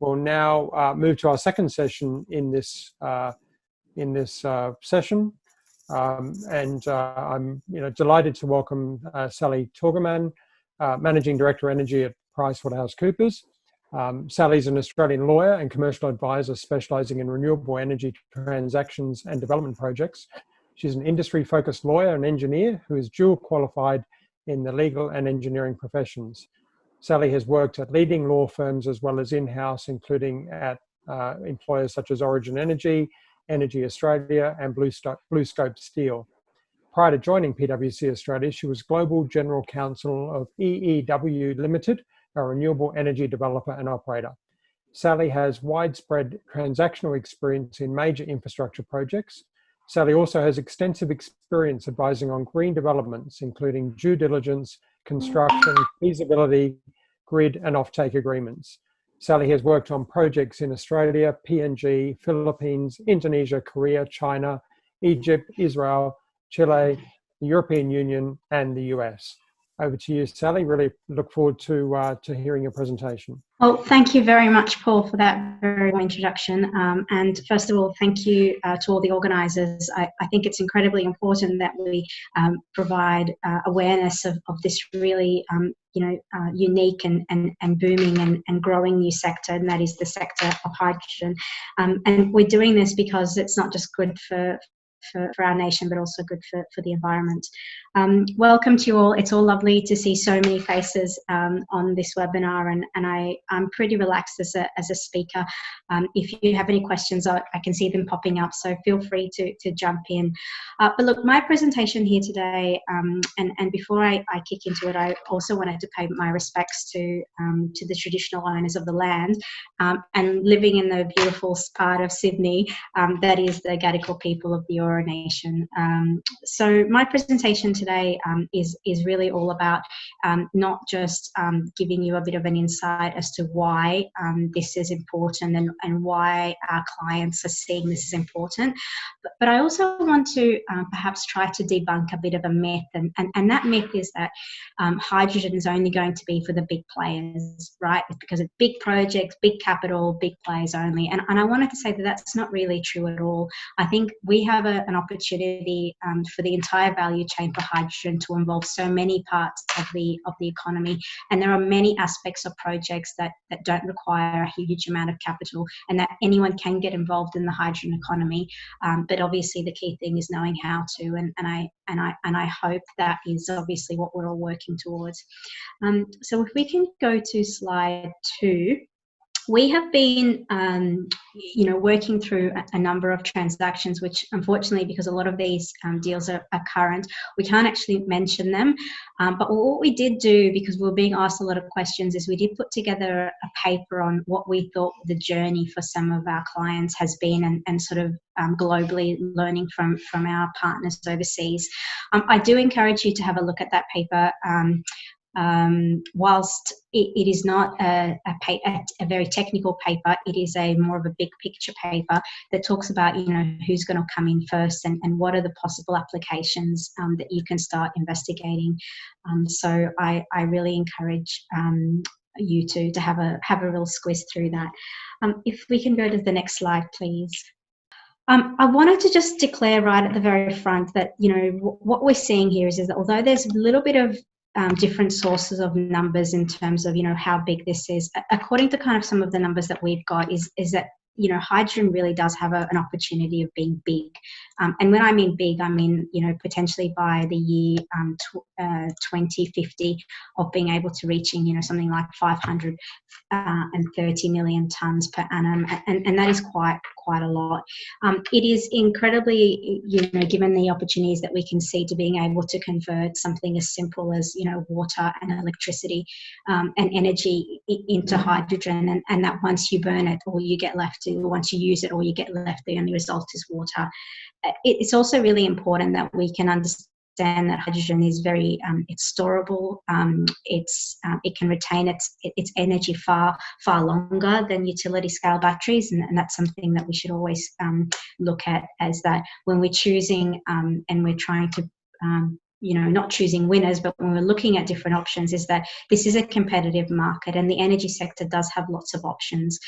We'll now move to our second session in this session, I'm delighted to welcome Sally Torgoman, Managing Director Energy at PricewaterhouseCoopers. Sally's an Australian lawyer and commercial advisor specialising in renewable energy transactions and development projects. She's an industry-focused lawyer and engineer who is dual qualified in the legal and engineering professions. Sally has worked at leading law firms as well as in-house, including at employers such as Origin Energy, EnergyOceania and BlueScope Steel. Prior to joining PwC Australia, she was Global General Counsel of EEW Limited, a renewable energy developer and operator. Sally has widespread transactional experience in major infrastructure projects. Sally also has extensive experience advising on green developments, including due diligence, construction, feasibility, grid and offtake agreements. Sally has worked on projects in Australia, PNG, Philippines, Indonesia, Korea, China, Egypt, Israel, Chile, the European Union and the US. Over to you, Sally. Really look forward to hearing your presentation. Well, thank you very much, Paul, for that very warm introduction. And first of all, thank you to all the organisers. I think it's incredibly important that we provide awareness of this really unique and booming and growing new sector, and that is the sector of hydrogen. And we're doing this because it's not just good for our nation, but also good for the environment. Welcome to you all. It's all lovely to see so many faces on this webinar, and I'm pretty relaxed as a speaker. If you have any questions, I can see them popping up, so feel free to jump in. But look, my presentation here today, and before I kick into it, I also wanted to pay my respects to the traditional owners of the land, and living in the beautiful part of Sydney, that is the Gadigal people of the Eora Nation. So my presentation today is really all about not just giving you a bit of an insight as to why this is important and why our clients are seeing this as important, but I also want to perhaps try to debunk a bit of a myth, and that myth is that hydrogen is only going to be for the big players, right? It's because of big projects, big capital, big players only, and I wanted to say that that's not really true at all. I think we have an opportunity for the entire value chain for hydrogen to involve so many parts of the economy, and there are many aspects of projects that don't require a huge amount of capital, and that anyone can get involved in the hydrogen economy. But obviously, the key thing is knowing how to, and I hope that is obviously what we're all working towards. So if we can go to slide 2. We have been, working through a number of transactions, which unfortunately, because a lot of these deals are current, we can't actually mention them. But what we did do, because we were being asked a lot of questions, is we did put together a paper on what we thought the journey for some of our clients has been, and sort of globally learning from our partners overseas. I do encourage you to have a look at that paper. Whilst it is not a very technical paper, it is a more of a big picture paper that talks about who's going to come in first and what are the possible applications that you can start investigating. So I really encourage you to have a real squeeze through that. If we can go to the next slide, please. I wanted to just declare right at the very front that what we're seeing here is that although there's a little bit of different sources of numbers in terms of how big this is, according to kind of some of the numbers that we've got, is that hydrogen really does have an opportunity of being big. And when I mean big, I mean, potentially by the year 2050 of being able to reaching, something like 530 million tonnes per annum. And that is quite a lot. It is incredibly, given the opportunities that we can see to being able to convert something as simple as, water and electricity and energy into hydrogen, and that once you burn it, all you get left once you use it, all you get left, the only result is water. It's also really important that we can understand that hydrogen is very, it's storable. It can retain its energy far longer than utility scale batteries, and that's something that we should always look at, as that when we're choosing and we're trying to not choosing winners, but when we're looking at different options, is that this is a competitive market, and the energy sector does have lots of options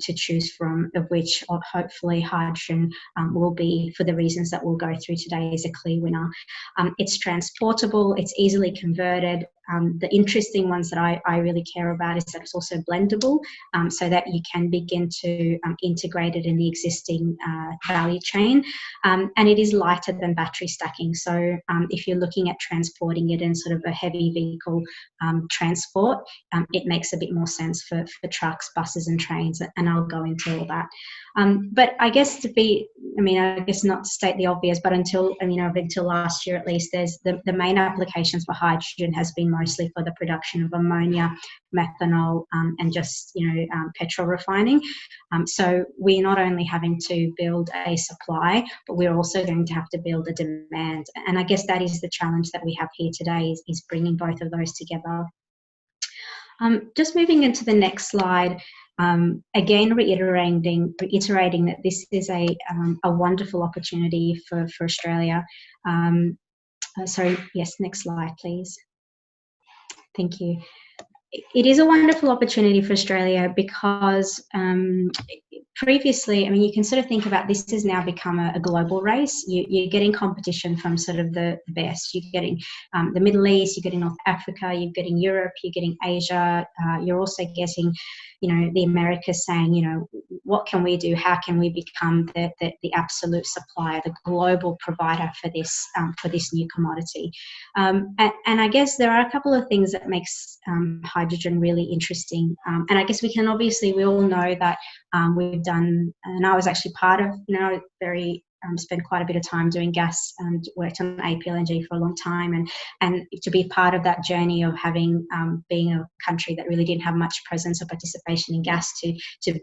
to choose from, of which hopefully hydrogen will be, for the reasons that we'll go through today, is a clear winner. It's transportable, it's easily converted. The interesting ones that I really care about is that it's also blendable, so that you can begin to integrate it in the existing value chain. And it is lighter than battery stacking. So if you're looking at transporting it in sort of a heavy vehicle transport, it makes a bit more sense for trucks, buses and trains, and I'll go into all that. But I guess not to state the obvious, but until last year at least, there's the main applications for hydrogen has been mostly for the production of ammonia, methanol, and just petrol refining. So we're not only having to build a supply, but we're also going to have to build a demand. And I guess that is the challenge that we have here today, is bringing both of those together. Just moving into the next slide. Again, reiterating that this is a wonderful opportunity for Australia. So yes, next slide, please. Thank you. It is a wonderful opportunity for Australia because previously, you can sort of think about this has now become a global race. You're getting competition from sort of the best. You're getting the Middle East, you're getting North Africa, you're getting Europe, you're getting Asia. You're also getting, the Americas saying, what can we do? How can we become the absolute supplier, the global provider for this new commodity? And I guess there are a couple of things that makes hydrogen really interesting. And I guess we all know that we've done, and I was actually part of, spent quite a bit of time doing gas and worked on APLNG for a long time, and to be part of that journey of having being a country that really didn't have much presence or participation in gas to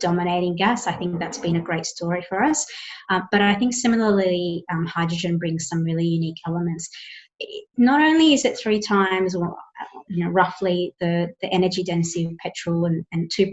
dominating gas, I think that's been a great story for us. But I think similarly, hydrogen brings some really unique elements. Not only is it 3 times, or roughly the energy density of petrol, and let's say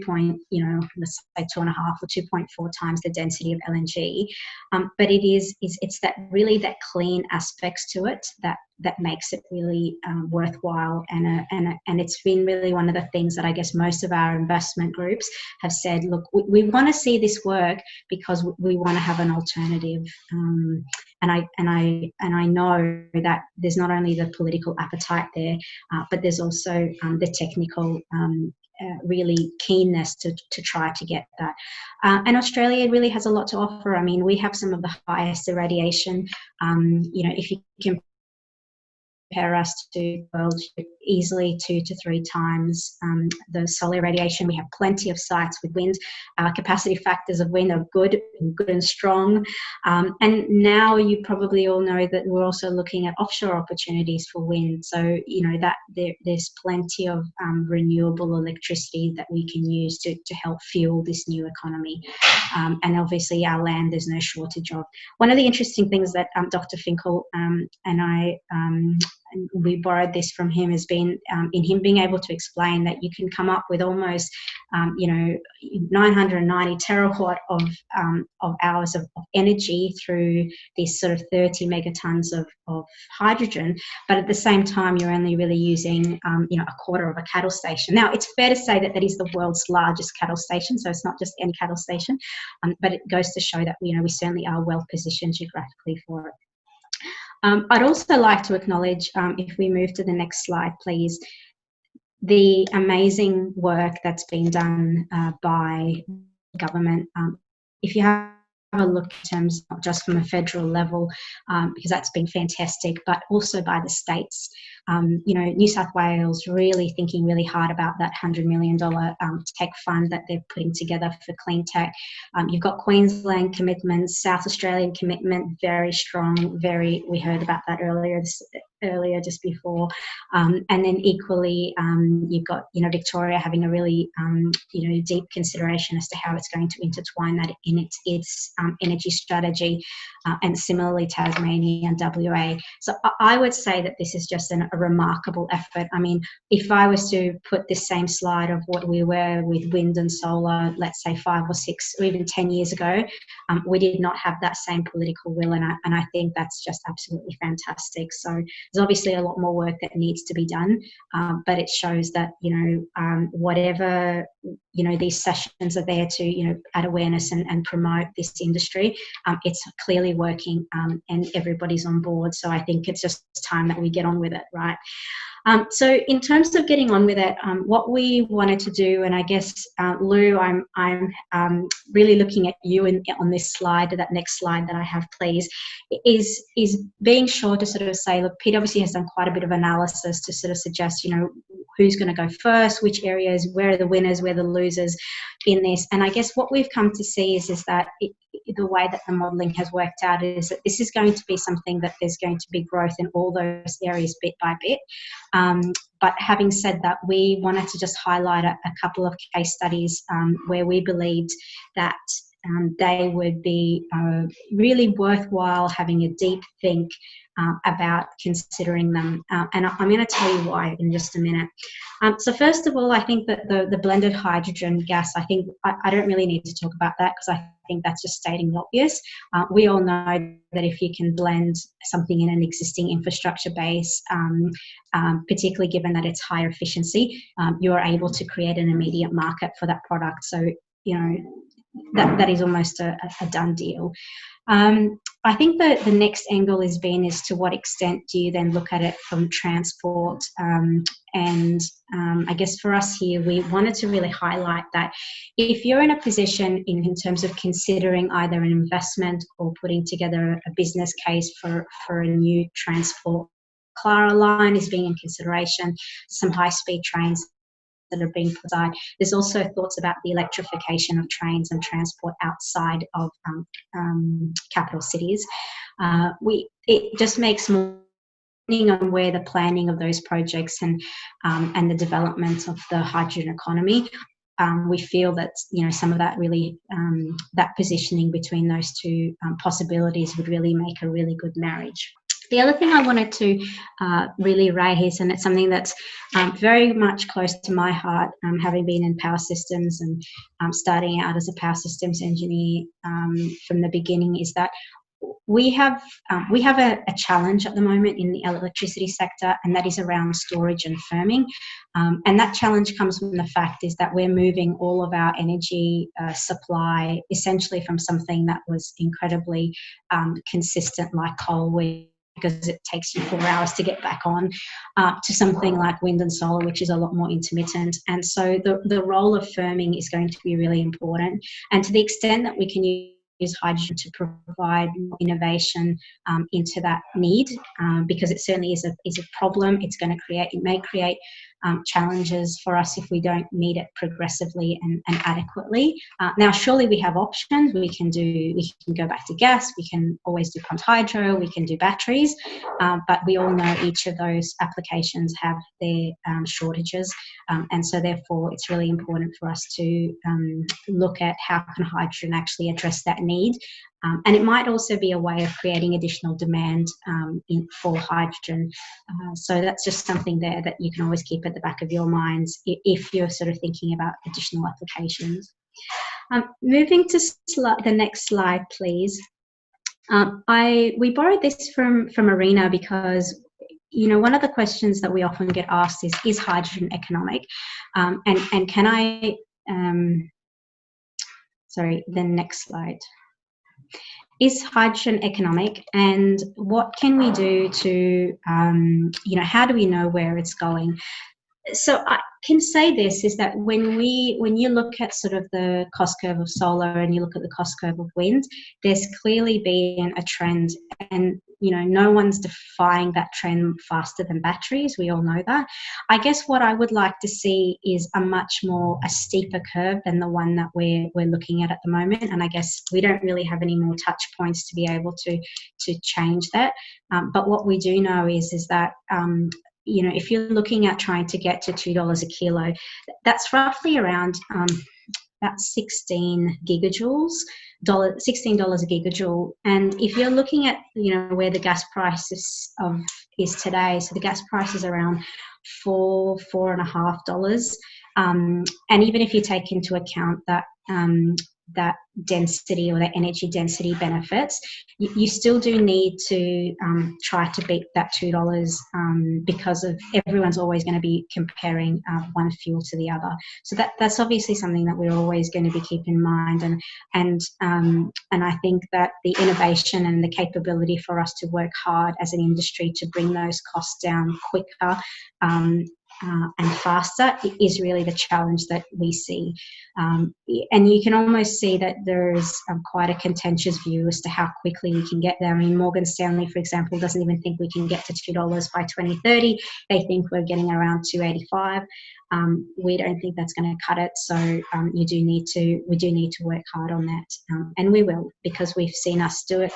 2.5 or 2.4 times the density of LNG, but it's that clean aspects to it that makes it really worthwhile, and it's been really one of the things that I guess most of our investment groups have said, look, we want to see this work because we want to have an alternative, and I know that there's not only the political appetite there, but there's also the technical really keenness to try to get that. And Australia really has a lot to offer. We have some of the highest irradiation. If you can compare us to the world, easily 2 to 3 times the solar radiation. We have plenty of sites with wind. Our capacity factors of wind are good and strong. And now you probably all know that we're also looking at offshore opportunities for wind. So, that there's plenty of renewable electricity that we can use to help fuel this new economy. And obviously our land, there's no shortage of. One of the interesting things that Dr. Finkel and I, we borrowed this from him, has been in him being able to explain that you can come up with almost 990 terawatt of hours of energy through these sort of 30 megatons of hydrogen, but at the same time you're only really using a quarter of a cattle station. Now, it's fair to say that is the world's largest cattle station, so it's not just any cattle station, but it goes to show that we certainly are well positioned geographically for it. I'd also like to acknowledge, if we move to the next slide, please, the amazing work that's been done by government. If you have a look in terms, not just from a federal level, because that's been fantastic, but also by the states. New South Wales really thinking really hard about that $100 million tech fund that they're putting together for clean tech. You've got Queensland commitments, South Australian commitment, very strong, we heard about that earlier just before, and then equally you've got Victoria having a really deep consideration as to how it's going to intertwine that in its energy strategy, and similarly Tasmania and WA. So I would say that this is just a remarkable effort. I mean, if I was to put this same slide of what we were with wind and solar, let's say 5 or 6 or even 10 years ago, we did not have that same political will, and I think that's just absolutely fantastic. So there's obviously a lot more work that needs to be done, but it shows that, whatever, these sessions are there to, add awareness and promote this industry. It's clearly working, and everybody's on board. So I think it's just time that we get on with it, right? So in terms of getting on with it, what we wanted to do, and I guess, Lou, I'm really looking at you on this slide, that next slide that I have, please, is being sure to sort of say, look, PwC has done quite a bit of analysis to sort of suggest, who's going to go first, which areas, where are the winners, where are the losers in this. And I guess what we've come to see is that the way that the modelling has worked out is that this is going to be something that there's going to be growth in all those areas bit by bit. But having said that, we wanted to just highlight a couple of case studies where we believed that they would be really worthwhile having a deep think about considering them. And I'm going to tell you why in just a minute. So first of all, I think that the blended hydrogen gas, I think I don't really need to talk about that, because I think that's just stating the obvious. We all know that if you can blend something in an existing infrastructure base, particularly given that it's higher efficiency, you are able to create an immediate market for that product. So, that is almost a done deal. I think that the next angle is to what extent do you then look at it from transport? And I guess for us here, we wanted to really highlight that if you're in a position in terms of considering either an investment or putting together a business case for a new transport, Clara line is being in consideration, some high-speed trains that are being put aside. There's also thoughts about the electrification of trains and transport outside of capital cities. It just makes more on where the planning of those projects and the development of the hydrogen economy. We feel that some of that really that positioning between those two possibilities would really make a really good marriage. The other thing I wanted to really raise, and it's something that's very much close to my heart, having been in power systems and starting out as a power systems engineer from the beginning, is that we have a challenge at the moment in the electricity sector, and that is around storage and firming. And that challenge comes from the fact is that we're moving all of our energy supply essentially from something that was incredibly consistent, like coal, because it takes you 4 hours to get back on, to something like wind and solar, which is a lot more intermittent. And so the role of firming is going to be really important. And to the extent that we can use hydrogen to provide more innovation into that need, because it certainly is a problem. It may create challenges for us if we don't meet it progressively and adequately. Now, surely we have options. We can go back to gas. We can always do pumped hydro. We can do batteries. But we all know each of those applications have their shortages. And so therefore, it's really important for us to look at how can hydrogen actually address that need. And it might also be a way of creating additional demand for hydrogen. So that's just something there that you can always keep at the back of your minds if you're sort of thinking about additional applications. Moving to the next slide, please. We borrowed this from Arena because one of the questions that we often get asked is hydrogen economic? And can I, sorry, the next slide. Is hydrogen economic, and what can we do to, how do we know where it's going? So I can say this is that when you look at sort of the cost curve of solar and you look at the cost curve of wind, there's clearly been a trend, and no one's defying that trend faster than batteries. We all know that. I guess what I would like to see is a steeper curve than the one that we're looking at the moment. And I guess we don't really have any more touch points to be able to change that. But what we do know is that if you're looking at trying to get to $2 a kilo, that's roughly around about 16 gigajoules, $16 a gigajoule. And if you're looking at, where the gas prices of is today. So the gas price is around $4.5. And even if you take into account that that density or the energy density benefits, you still do need to try to beat that $2 because of everyone's always going to be comparing one fuel to the other. So that's obviously something that we're always going to be keeping in mind, and I think that the innovation and the capability for us to work hard as an industry to bring those costs down quicker and faster is really the challenge that we see. And you can almost see that there's quite a contentious view as to how quickly we can get there. I mean, Morgan Stanley, for example, doesn't even think we can get to $2 by 2030. They think we're getting around $2.85. We don't think that's going to cut it. So we do need to work hard on that, and we will, because we've seen us do it.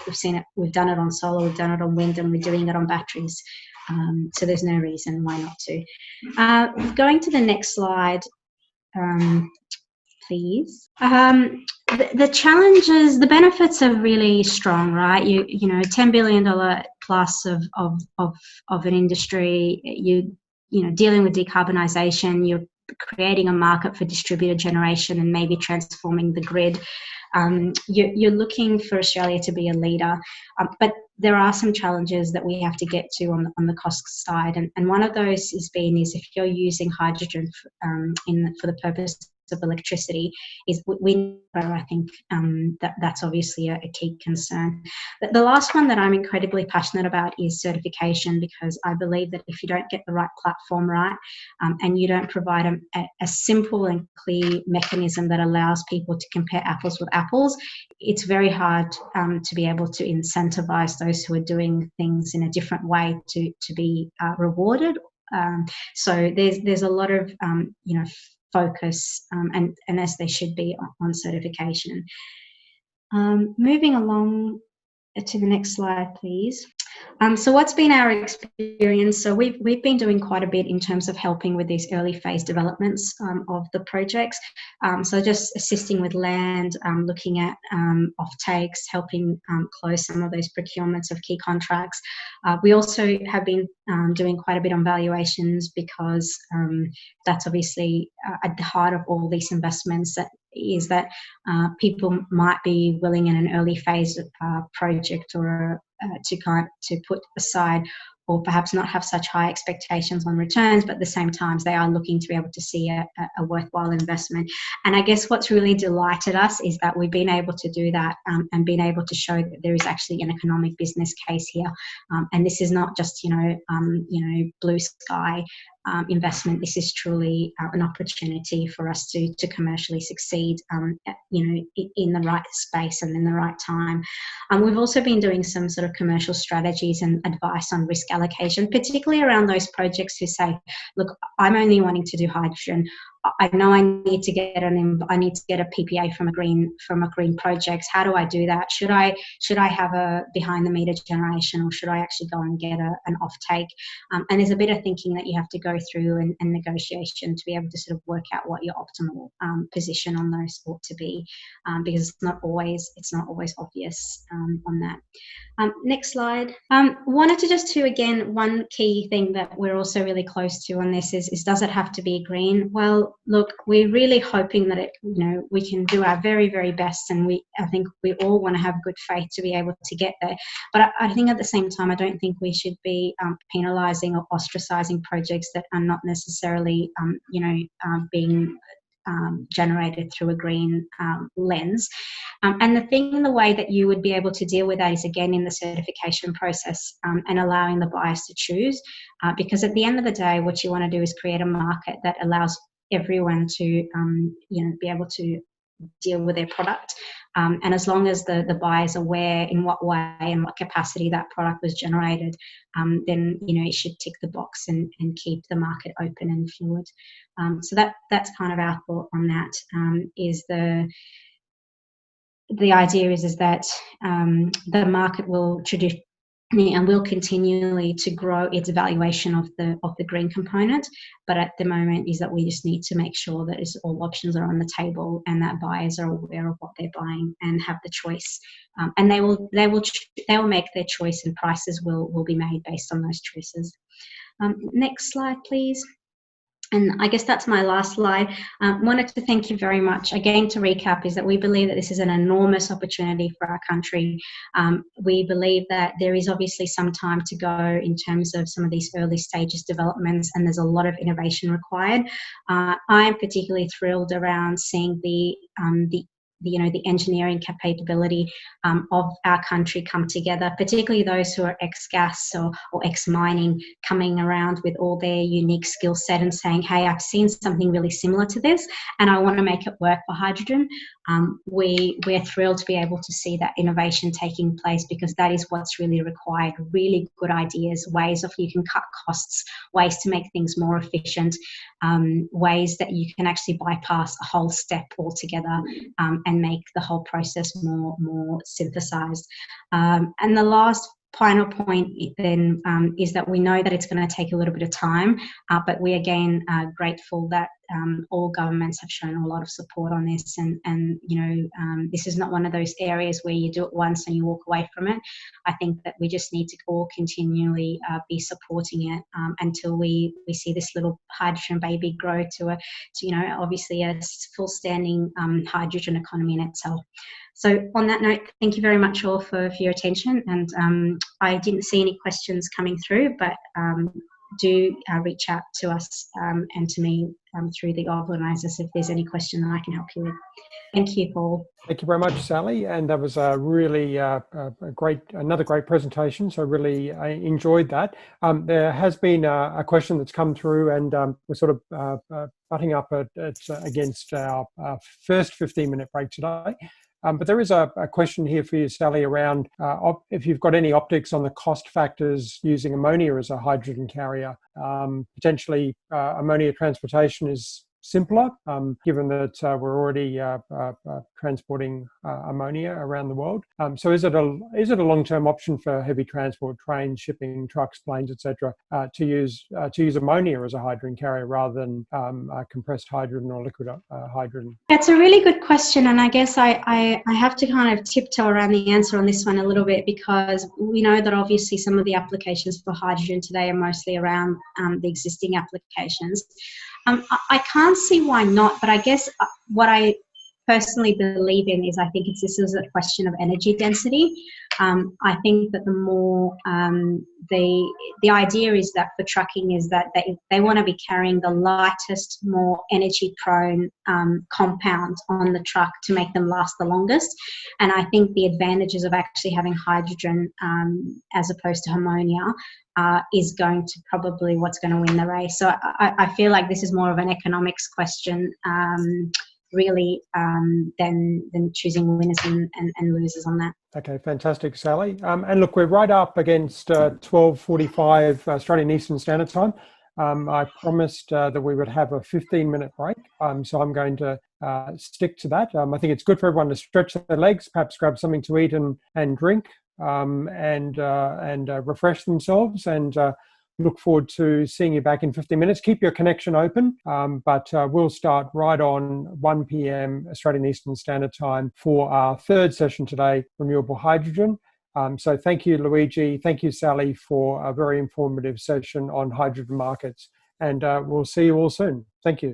We've done it on solar, we've done it on wind, and we're doing it on batteries. So there's no reason why not to. Going to the next slide, please. The challenges, the benefits are really strong, right? You know, $10 billion plus of an industry. You know, dealing with decarbonisation. You're creating a market for distributed generation and maybe transforming the grid. You're looking for Australia to be a leader, but there are some challenges that we have to get to on the cost side, and one of those is if you're using hydrogen for the purpose of electricity, is I think that's obviously a key concern. The last one that I'm incredibly passionate about is certification, because I believe that if you don't get the right platform right, and you don't provide a simple and clear mechanism that allows people to compare apples with apples, it's very hard to be able to incentivize those who are doing things in a different way to be rewarded. So there's a lot of focus, and as there should be, on certification. Moving along to the next slide, please. So what's been our experience? So we've been doing quite a bit in terms of helping with these early phase developments of the projects. So just assisting with land, looking at offtakes, helping close some of those procurements of key contracts. We also have been doing quite a bit on valuations, because that's obviously at the heart of all these investments. That people might be willing in an early phase project or to put aside, or perhaps not have such high expectations on returns, but at the same time they are looking to be able to see a worthwhile investment. And I guess what's really delighted us is that we've been able to do that, and been able to show that there is actually an economic business case here, and this is not just blue sky investment. This is truly an opportunity for us to commercially succeed, in the right space and in the right time. We've also been doing some sort of commercial strategies and advice on risk allocation, particularly around those projects who say, look, I'm only wanting to do hydrogen. I know I need to get a PPA from a green project. How do I do that? Should I have a behind the meter generation, or should I actually go and get an offtake? And there's a bit of thinking that you have to go through and negotiation to be able to sort of work out what your optimal position on those ought to be, because it's not always obvious on that. Next slide. Wanted to just again, one key thing that we're also really close to on this is does it have to be green? Well, look, we're really hoping that we can do our very, very best, and I think we all want to have good faith to be able to get there. But I think at the same time, I don't think we should be penalising or ostracising projects that are not necessarily, being generated through a green lens. And the way that you would be able to deal with that is, again, in the certification process, and allowing the buyers to choose, because at the end of the day, what you want to do is create a market that allows everyone to be able to deal with their product, and as long as the buyer is aware in what way and what capacity that product was generated, then it should tick the box and keep the market open and fluid. So that's kind of our thought on that. Is the idea is that the market will and will continually to grow its valuation of the green component. But at the moment is that we just need to make sure that all options are on the table and that buyers are aware of what they're buying and have the choice. And they will make their choice, and prices will be made based on those choices. Next slide, please. And I guess that's my last slide. Wanted to thank you very much. Again, to recap, is that we believe that this is an enormous opportunity for our country. We believe that there is obviously some time to go in terms of some of these early stages developments, and there's a lot of innovation required. I am particularly thrilled around seeing the engineering capability of our country come together, particularly those who are ex-gas or ex-mining, coming around with all their unique skill set and saying, hey, I've seen something really similar to this and I want to make it work for hydrogen. We're thrilled to be able to see that innovation taking place, because that is what's really required. Really good ideas, ways of you can cut costs, ways to make things more efficient, ways that you can actually bypass a whole step altogether, and make the whole process more synthesized. And the last final point then is that we know that it's going to take a little bit of time, but we again are grateful that all governments have shown a lot of support on this, and this is not one of those areas where you do it once and you walk away from it. I think that we just need to all continually be supporting it until we see this little hydrogen baby grow to obviously a full standing hydrogen economy in itself. So on that note, thank you very much all for your attention, and I didn't see any questions coming through, but do reach out to us and to me through the organisers if there's any question that I can help you with. Thank you, Paul. Thank you very much, Sally, and that was a really another great presentation. So I enjoyed that. There has been a question that's come through, and we're sort of butting up against our first 15-minute break today. But there is a question here for you, Sally, around if you've got any optics on the cost factors using ammonia as a hydrogen carrier. Potentially, ammonia transportation is simpler, given that we're already transporting ammonia around the world. So is it a long-term option for heavy transport, trains, shipping, trucks, planes, etc., to use ammonia as a hydrogen carrier rather than compressed hydrogen or liquid hydrogen? It's a really good question, and I guess I have to kind of tiptoe around the answer on this one a little bit, because we know that obviously some of the applications for hydrogen today are mostly around the existing applications. I can't see why not, but I guess what I personally believe in is this is a question of energy density. I think that the more the idea is that for trucking is that they want to be carrying the lightest, more energy prone compound on the truck to make them last the longest. And I think the advantages of actually having hydrogen as opposed to ammonia is going to probably what's going to win the race. So I feel like this is more of an economics question really than choosing winners and losers on that. Okay, fantastic, Sally. And look, we're right up against 12:45 Australian Eastern Standard Time. I promised that we would have a 15-minute break, so I'm going to stick to that. I think it's good for everyone to stretch their legs, perhaps grab something to eat and drink, and refresh themselves, and look forward to seeing you back in 15 minutes. Keep your connection open, but we'll start right on 1 p.m. Australian Eastern Standard Time for our third session today, Renewable Hydrogen. So thank you, Luigi. Thank you, Sally, for a very informative session on hydrogen markets. And we'll see you all soon. Thank you.